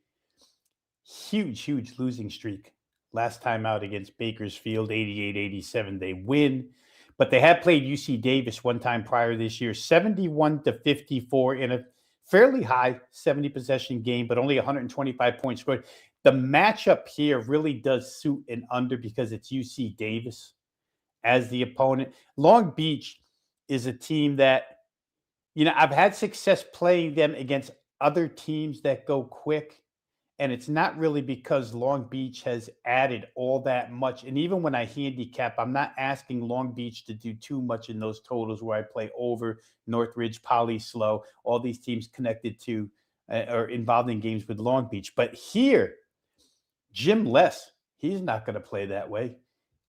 huge losing streak last time out against Bakersfield, 88-87. They win, but they had played UC Davis one time prior this year, 71-54 in a fairly high 70 possession game, but only 125 points scored. The matchup here really does suit an under because it's UC Davis as the opponent. Long Beach is a team that, I've had success playing them against other teams that go quick. And it's not really because Long Beach has added all that much. And even when I handicap, I'm not asking Long Beach to do too much in those totals where I play over Northridge, Poly, Slow, all these teams connected to or involved in games with Long Beach. But here, Jim Les, he's not going to play that way.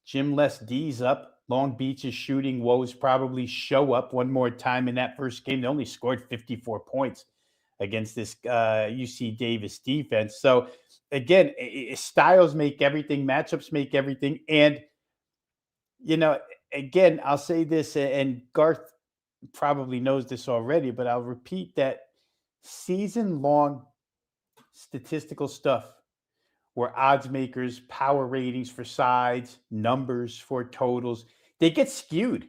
Jim Les D's up. Long Beach's shooting woes probably show up one more time in that first game. They only scored 54 points against this UC Davis defense. So again, styles make everything, matchups make everything. And, again, I'll say this, and Garth probably knows this already, but I'll repeat that season-long statistical stuff where odds makers, power ratings for sides, numbers for totals, they get skewed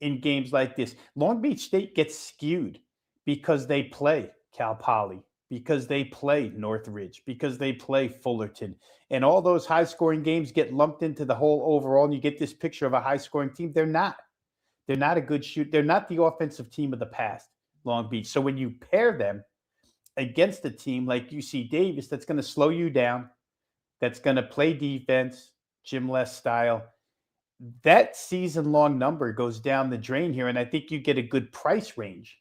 in games like this. Long Beach State gets skewed because they play Cal Poly, because they play Northridge, because they play Fullerton. And all those high-scoring games get lumped into the whole overall, and you get this picture of a high-scoring team. They're not. They're not a good shoot. They're not the offensive team of the past, Long Beach. So when you pair them against a team like UC Davis that's going to slow you down, that's going to play defense, Jim Les style, that season-long number goes down the drain here, and I think you get a good price range.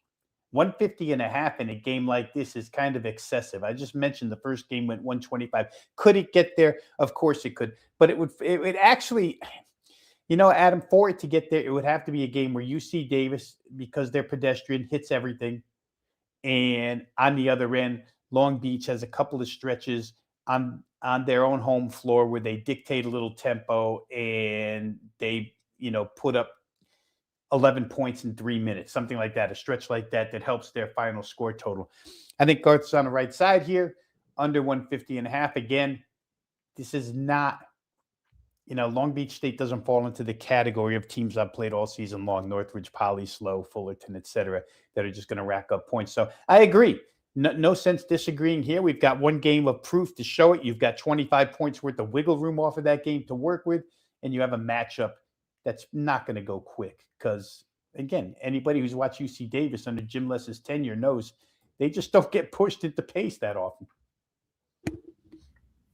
150.5 in a game like this is kind of excessive. I just mentioned the first game went 125. Could it get there? Of course it could. But it would actually, Adam, for it to get there, it would have to be a game where UC Davis, because they're pedestrian, hits everything. And on the other end, Long Beach has a couple of stretches on their own home floor where they dictate a little tempo and they, put up 11 points in 3 minutes, something like that, a stretch like that helps their final score total. I think Garth's on the right side here, under 150.5. Again, this is not, Long Beach State doesn't fall into the category of teams I've played all season long, Northridge, Poly, Slow, Fullerton, etc., that are just going to rack up points. So I agree. No sense disagreeing here. We've got one game of proof to show it. You've got 25 points worth of wiggle room off of that game to work with, and you have a matchup that's not going to go quick because, again, anybody who's watched UC Davis under Jim Les's tenure knows they just don't get pushed into pace that often.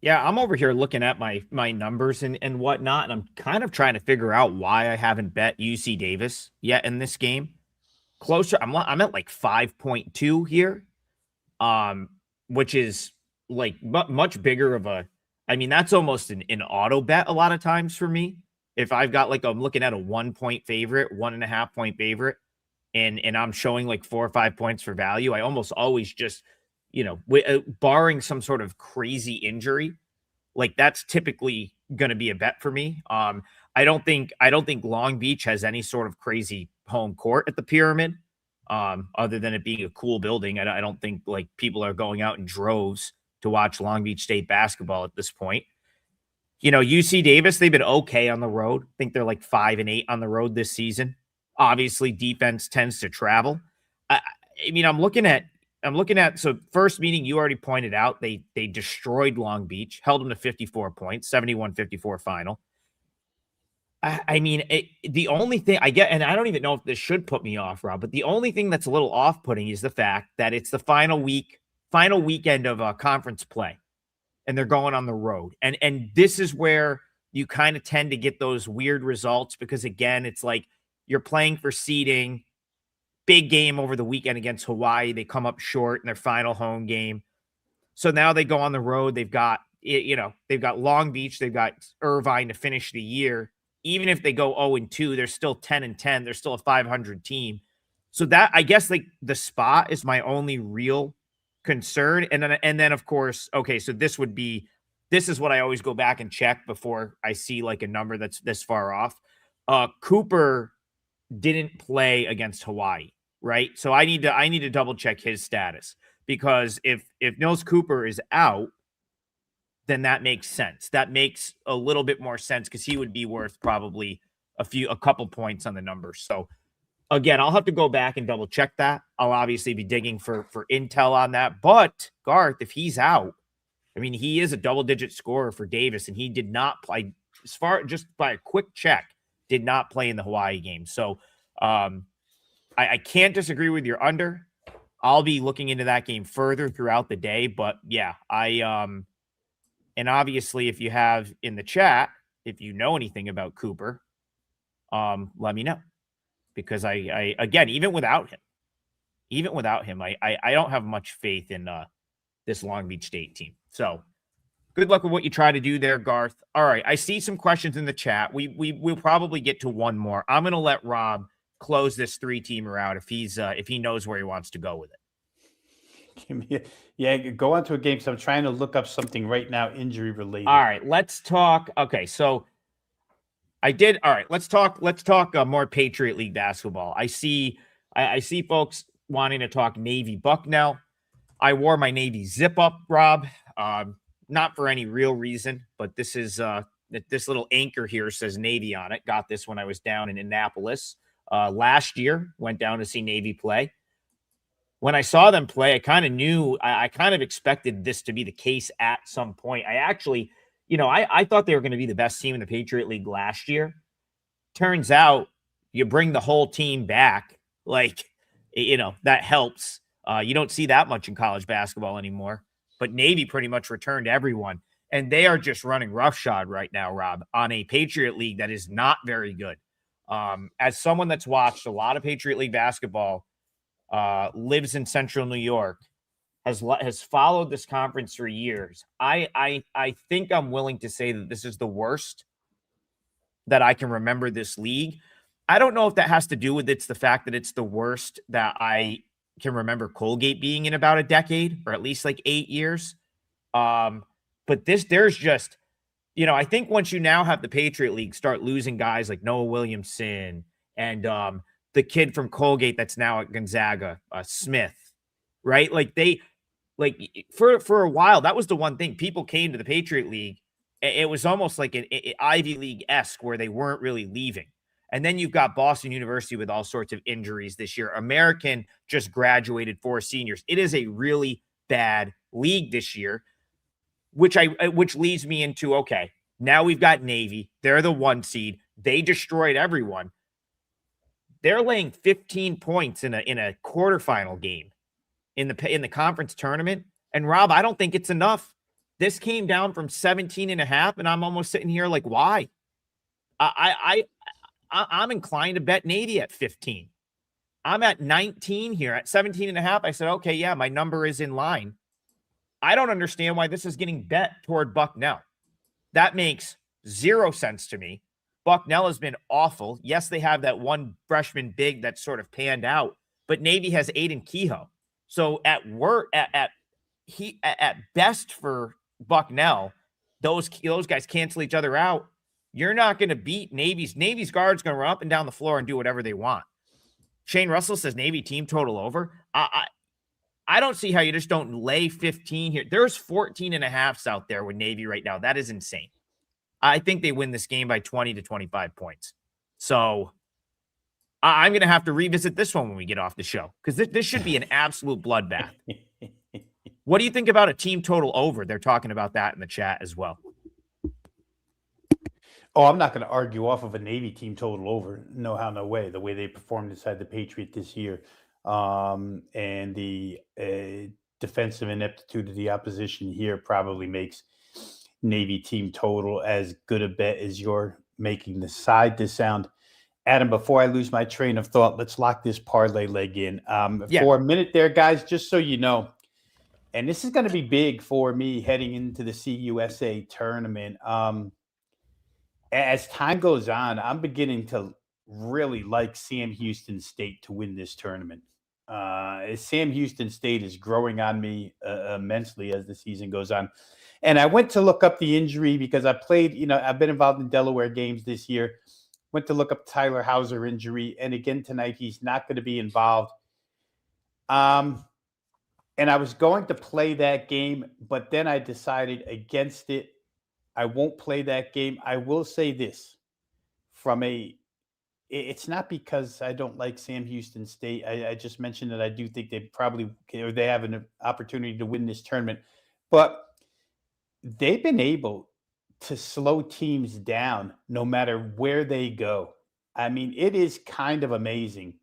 Yeah, I'm over here looking at my numbers and whatnot, and I'm kind of trying to figure out why I haven't bet UC Davis yet in this game. Closer, I'm at like 5.2 here. Which is like much bigger of a, that's almost an auto bet a lot of times for me. If I've got I'm looking at a 1 point favorite, 1.5 point favorite, and I'm showing like 4 or 5 points for value, I almost always just, barring some sort of crazy injury, like that's typically going to be a bet for me. I don't think Long Beach has any sort of crazy home court at the Pyramid. Other than it being a cool building. I don't think like people are going out in droves to watch Long Beach State basketball at this point. UC Davis, they've been okay on the road. I think they're like 5-8 on the road this season. Obviously, defense tends to travel. I'm looking at, so first meeting you already pointed out, they destroyed Long Beach, held them to 54 points, 71-54 final. The only thing I get, and I don't even know if this should put me off, Rob, but the only thing that's a little off-putting is the fact that it's the final weekend of conference play, and they're going on the road. And this is where you kind of tend to get those weird results because, again, it's like you're playing for seeding. big game over the weekend against Hawaii. They come up short in their final home game. So now they go on the road. They've got Long Beach. They've got Irvine to finish the year. Even if they go 0-2, they're still 10-10. They're still a 500 team. So that, I guess, like, the spot is my only real concern. And then of course, okay, so this is what I always go back and check before I see like a number that's this far off. Cooper didn't play against Hawaii, right? So I need to double check his status, because if Nils Cooper is out, then that makes sense. That makes a little bit more sense, because he would be worth probably a couple points on the numbers. So again, I'll have to go back and double check that. I'll obviously be digging for intel on that. But Garth, if he's out, I mean, he is a double-digit scorer for Davis, and he did not play, just by a quick check, did not play in the Hawaii game. So I can't disagree with your under. I'll be looking into that game further throughout the day. But yeah, and obviously, if you have in the chat, if you know anything about Cooper, let me know. Because I again, even without him, I don't have much faith in this Long Beach State team. So good luck with what you try to do there, Garth. All right, I see some questions in the chat. We'll probably get to one more. I'm going to let Rob close this 3-teamer out if he knows where he wants to go with it. Yeah, go on to a game. So I'm trying to look up something right now, injury related. All right, let's talk. Okay, so I did. All right, let's talk more Patriot League basketball. I see folks wanting to talk Navy Bucknell. I wore my Navy zip up, Rob. Not for any real reason, but this is this little anchor here says Navy on it. Got this when I was down in Annapolis last year. Went down to see Navy play. When I saw them play, I kind of knew, I kind of expected this to be the case at some point. I actually, I thought they were going to be the best team in the Patriot League last year. Turns out you bring the whole team back, that helps. You don't see that much in college basketball anymore, but Navy pretty much returned everyone, and they are just running roughshod right now, Rob, on a Patriot League that is not very good. As someone that's watched a lot of Patriot League basketball, lives in Central New York, has followed this conference for years, I think I'm willing to say that this is the worst that I can remember this league. I don't know if that has to do with the fact that it's the worst that I can remember Colgate being in about a decade, or at least like 8 years. But there's just, I think once you now have the Patriot League start losing guys like Noah Williamson and the kid from Colgate that's now at Gonzaga, Smith, right? For a while, that was the one thing. People came to the Patriot League. It was almost like an Ivy League-esque, where they weren't really leaving. And then you've got Boston University with all sorts of injuries this year. American just graduated 4 seniors. It is a really bad league this year, which leads me into, okay, now we've got Navy. They're the 1 seed. They destroyed everyone. They're laying 15 points in a quarterfinal game in the conference tournament. And Rob, I don't think it's enough. This came down from 17.5, and I'm almost sitting here like, why? I'm inclined to bet Navy at 15. I'm at 19 here at 17.5. I said, okay, yeah, my number is in line. I don't understand why this is getting bet toward Bucknell. That makes 0 sense to me. Bucknell has been awful. Yes, they have that one freshman big that sort of panned out, but Navy has Aiden Kehoe. So at best for Bucknell, those guys cancel each other out. You're not going to beat Navy's. Navy's guard's going to run up and down the floor and do whatever they want. Shane Russell says Navy team total over. I don't see how you just don't lay 15 here. There's 14.5s out there with Navy right now. That is insane. I think they win this game by 20 to 25 points. So I'm going to have to revisit this one when we get off the show, because this should be an absolute bloodbath. What do you think about a team total over? They're talking about that in the chat as well. Oh, I'm not going to argue off of a Navy team total over. No how, no way. The way they performed inside the Patriot this year, and the defensive ineptitude of the opposition here probably makes Navy team total as good a bet as you're making the side to sound Adam, before I lose my train of thought, let's lock this parlay leg in. Yeah. For a minute there, guys, just so you know, and this is going to be big for me heading into the CUSA tournament. As time goes on, I'm beginning to really like Sam Houston State to win this tournament. Sam Houston State is growing on me immensely as the season goes on. And I went to look up the injury because I played, I've been involved in Delaware games this year. Went to look up Tyler Hauser injury. And again, tonight, he's not going to be involved. And I was going to play that game, but then I decided against it. I won't play that game. I will say this it's not because I don't like Sam Houston State. I just mentioned that I do think they have an opportunity to win this tournament, but they've been able to slow teams down no matter where they go. I mean, it is kind of amazing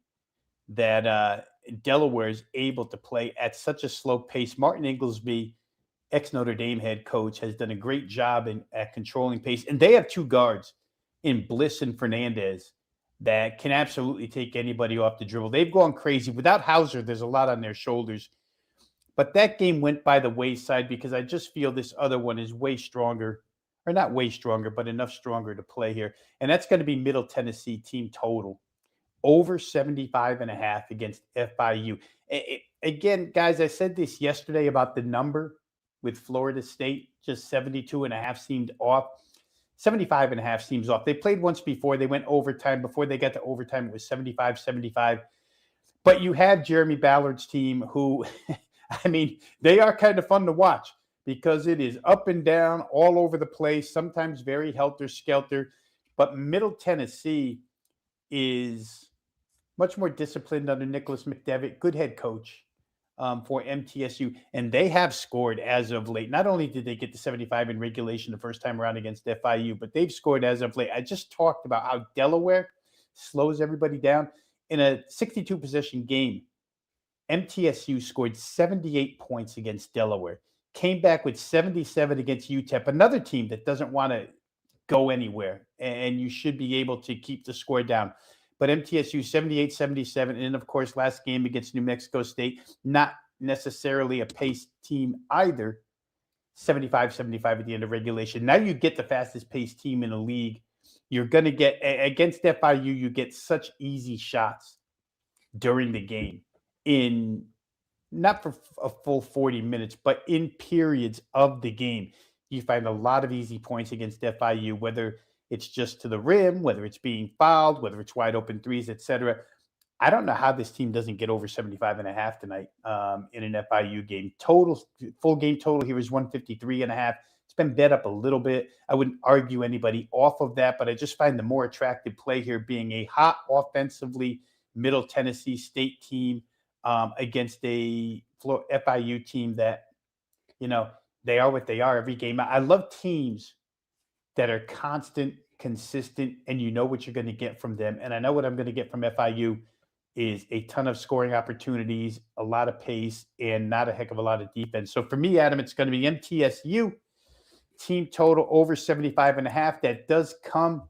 that Delaware is able to play at such a slow pace. Martin Inglesby, ex-Notre Dame head coach, has done a great job at controlling pace. And they have two guards in Bliss and Fernandez that can absolutely take anybody off the dribble. They've gone crazy. Without Hauser, there's a lot on their shoulders. But that game went by the wayside because I just feel this other one is way stronger, or not way stronger, but enough stronger to play here. And that's going to be Middle Tennessee team total over 75.5 against FIU. Again, guys, I said this yesterday about the number with Florida State, just 72.5 seemed off. 75.5 seems off. They played once before. They went overtime. Before they got to overtime, it was 75-75. But you have Jeremy Ballard's team who, I mean, they are kind of fun to watch because it is up and down all over the place, sometimes very helter-skelter. But Middle Tennessee is much more disciplined under Nicholas McDevitt, good head coach for MTSU. And they have scored as of late. Not only did they get to 75 in regulation the first time around against FIU, but they've scored as of late. I just talked about how Delaware slows everybody down. In a 62-possession game, MTSU scored 78 points against Delaware, came back with 77 against UTEP, another team that doesn't want to go anywhere, and you should be able to keep the score down. But MTSU 78-77, and then, of course, last game against New Mexico State, not necessarily a pace team either, 75-75 at the end of regulation. Now you get the fastest paced team in the league. You're going to get, against FIU, you get such easy shots during the game in, not for a full 40 minutes, but in periods of the game. You find a lot of easy points against FIU, whether it's just to the rim, whether it's being fouled, whether it's wide open threes, etc. I don't know how this team doesn't get over 75.5 tonight in an FIU game. Full game total here is 153.5. It's been bet up a little bit. I wouldn't argue anybody off of that, but I just find the more attractive play here being a hot offensively Middle Tennessee State team against a FIU team that, they are what they are every game. I love teams that are constant, consistent, and you know what you're going to get from them. And I know what I'm going to get from FIU is a ton of scoring opportunities, a lot of pace, and not a heck of a lot of defense. So for me, Adam, it's going to be MTSU team total over 75.5. That does come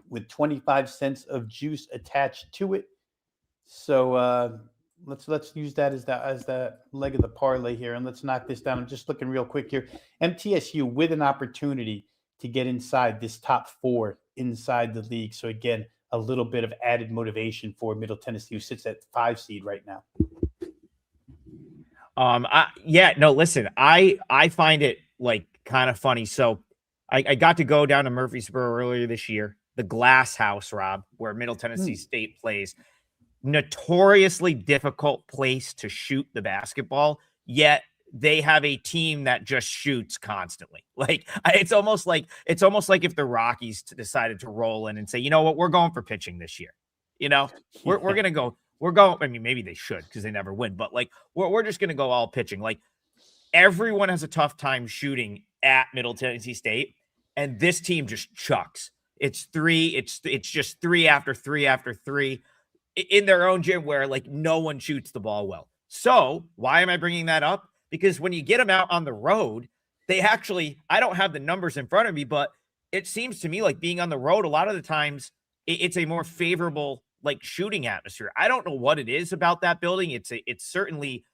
with 25 cents of juice attached to it. So let's use that as that leg of the parlay here, and let's knock this down. I'm just looking real quick here. MTSU with an opportunity to get inside this top four inside the league. So again, a little bit of added motivation for Middle Tennessee, who sits at 5 seed right now. Listen, I find it like kind of funny. So I got to go down to Murfreesboro earlier this year, the Glass House, Rob, where Middle Tennessee State plays. Notoriously difficult place to shoot the basketball, yet they have a team that just shoots constantly. Like it's almost like if the Rockies decided to roll in and say, you know what, we're going for pitching this year. We're going to go. We're going. I mean, maybe they should because they never win, but like we're just going to go all pitching. Like everyone has a tough time shooting at Middle Tennessee State, and this team just chucks. It's three. It's just three after three after three in their own gym where like no one shoots the ball well. So why am I bringing that up? Because when you get them out on the road, they actually, I don't have the numbers in front of me, but it seems to me like being on the road, a lot of the times it's a more favorable like shooting atmosphere. I don't know what it is about that building. It's certainly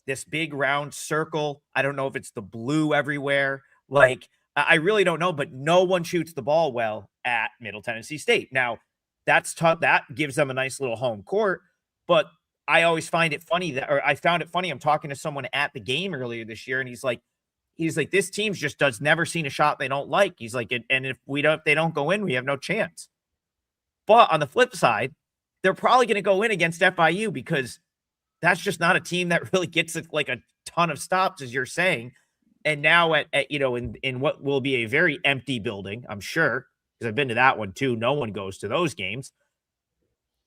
this big round circle. I don't know if it's the blue everywhere. Like, I really don't know, but no one shoots the ball well at Middle Tennessee State. Now, that's tough. That gives them a nice little home court. But I always find it funny that, or I found it funny. I'm talking to someone at the game earlier this year, and he's like, this team just does never seen a shot they don't like. He's like, and if they don't go in, we have no chance. But on the flip side, they're probably going to go in against FIU because that's just not a team that really gets like a ton of stops, as you're saying. And now at in what will be a very empty building, I'm sure, because I've been to that one too. No one goes to those games.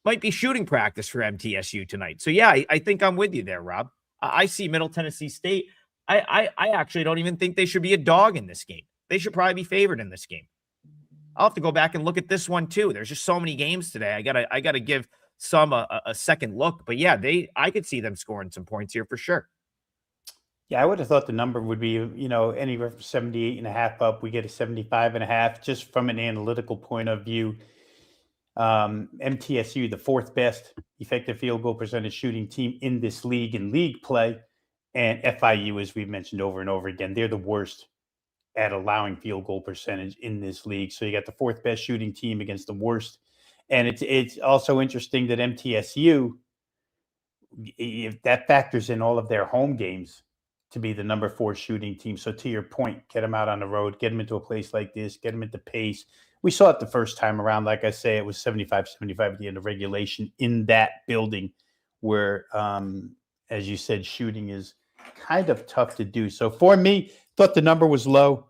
Might be shooting practice for MTSU tonight. So yeah, I think I'm with you there, Rob. I see Middle Tennessee State. I actually don't even think they should be a dog in this game. They should probably be favored in this game. I'll have to go back and look at this one too. There's just so many games today. I gotta give some a second look. But yeah, I could see them scoring some points here for sure. Yeah, I would have thought the number would be, anywhere from 78.5 up. We get a 75.5 just from an analytical point of view. MTSU, the fourth best effective field goal percentage shooting team in this league in league play. And FIU, as we've mentioned over and over again, they're the worst at allowing field goal percentage in this league. So you got the fourth best shooting team against the worst. And it's also interesting that MTSU, if that factors in all of their home games, to be the number 4 shooting team. So to your point, get them out on the road, get them into a place like this, get them into pace. We saw it the first time around. Like I say, it was 75-75 at the end of regulation in that building where, as you said, shooting is kind of tough to do. So for me, thought the number was low.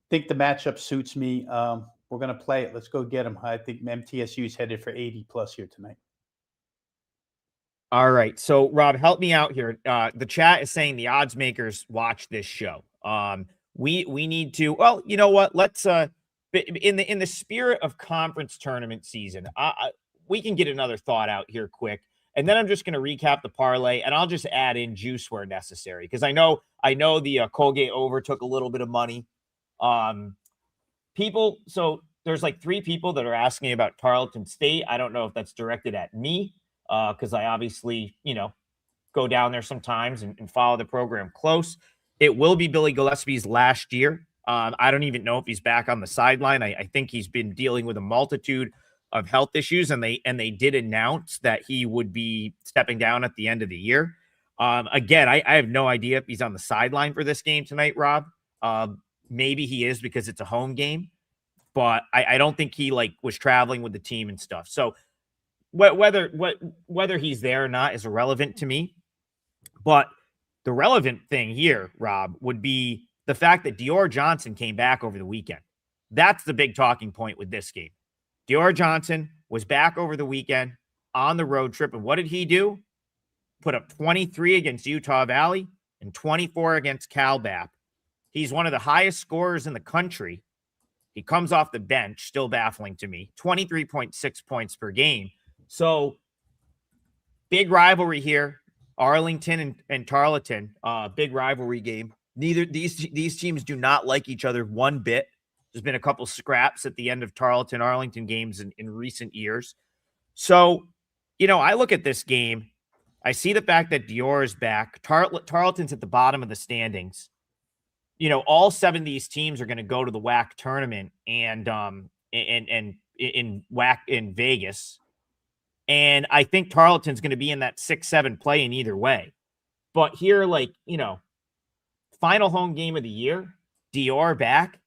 Think the matchup suits me. We're going to play it. Let's go get them. I think MTSU is headed for 80 plus here tonight. All right. So, Rob, help me out here. The chat is saying the odds makers watch this show. We need to. Well, you know what? Let's in the spirit of conference tournament season, we can get another thought out here quick, and then I'm just going to recap the parlay, and I'll just add in juice where necessary because I know the Colgate over took a little bit of money. People. So there's like 3 people that are asking about Tarleton State. I don't know if that's directed at me. Because I obviously, go down there sometimes and follow the program close. It will be Billy Gillespie's last year. I don't even know if he's back on the sideline. I think he's been dealing with a multitude of health issues, and they did announce that he would be stepping down at the end of the year. Again, I have no idea if he's on the sideline for this game tonight, Rob. Maybe he is because it's a home game, but I don't think he was traveling with the team and stuff. So whether he's there or not is irrelevant to me. But the relevant thing here, Rob, would be the fact that Dior Johnson came back over the weekend. That's the big talking point with this game. Dior Johnson was back over the weekend on the road trip. And what did he do? Put up 23 against Utah Valley and 24 against Cal Bap. He's one of the highest scorers in the country. He comes off the bench, still baffling to me, 23.6 points per game. So big rivalry here, Arlington and Tarleton, big rivalry game. Neither these teams do not like each other one bit. There's been a couple scraps at the end of Tarleton-Arlington games in recent years. So, I look at this game. I see the fact that Dior is back. Tarleton's at the bottom of the standings. All 7 of these teams are going to go to the WAC tournament and in WAC in Vegas. And I think Tarleton's going to be in that 6-7 play in either way. But here, final home game of the year, Dior back.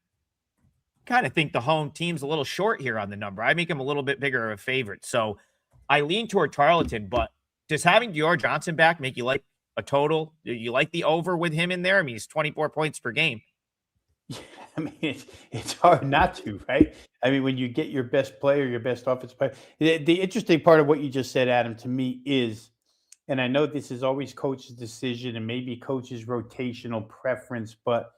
Kind of think the home team's a little short here on the number. I make him a little bit bigger of a favorite. So I lean toward Tarleton, but does having Dior Johnson back make you like a total? Do you like the over with him in there? I mean, he's 24 points per game. Yeah, I mean, it's hard not to, right? I mean, when you get your best player, your best offensive player, the interesting part of what you just said, Adam, to me is, and I know this is always coach's decision and maybe coach's rotational preference, but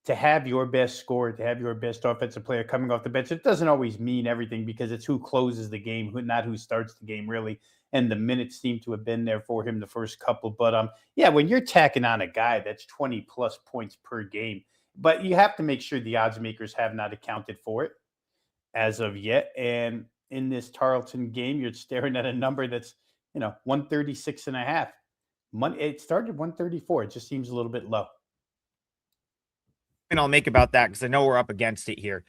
to have your best scorer, to have your best offensive player coming off the bench, it doesn't always mean everything because it's who closes the game, not who starts the game, really. And the minutes seem to have been there for him the first couple. But yeah, when you're tacking on a guy that's 20 plus points per game, but you have to make sure the odds makers have not accounted for it as of yet. And in this Tarleton game, you're staring at a number that's, 136.5. It started at 134. It just seems a little bit low. And I'll make about that because I know we're up against it here.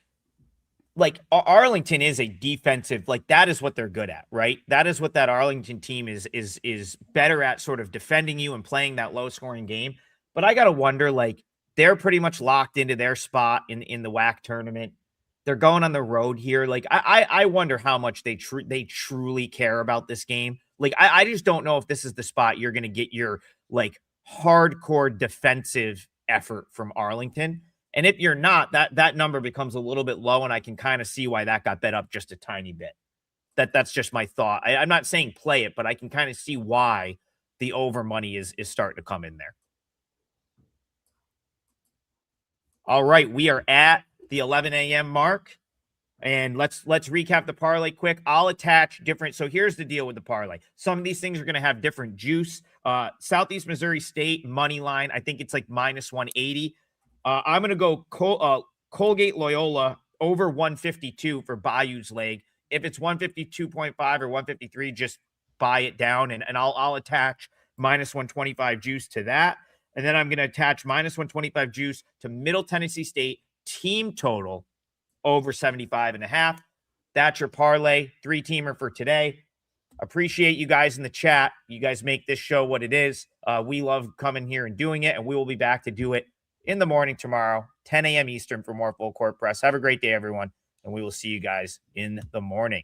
Like Arlington is a defensive, like that is what they're good at, right? That is what that Arlington team is better at, sort of defending you and playing that low scoring game. But I gotta wonder, like they're pretty much locked into their spot in the WAC tournament. They're going on the road here. Like I wonder how much they truly care about this game. Like I just don't know if this is the spot you're gonna get your like hardcore defensive effort from Arlington. And if you're not, that number becomes a little bit low, and I can kind of see why that got bet up just a tiny bit. That's just my thought. I'm not saying play it, but I can kind of see why the over money is starting to come in there. All right, we are at the 11 a.m. mark, and let's recap the parlay quick. I'll attach different. So here's the deal with the parlay. Some of these things are going to have different juice. Southeast Missouri State money line, I think it's like minus 180. I'm going to go Colgate Loyola over 152 for Bayou's leg. If it's 152.5 or 153, just buy it down, and I'll attach minus 125 juice to that. And then I'm going to attach minus 125 juice to Middle Tennessee State team total over 75.5. That's your parlay 3-teamer for today. Appreciate you guys in the chat. You guys make this show what it is. We love coming here and doing it, and we will be back to do it in the morning tomorrow, 10 a.m. Eastern for more Full Court Press. Have a great day, everyone, and we will see you guys in the morning.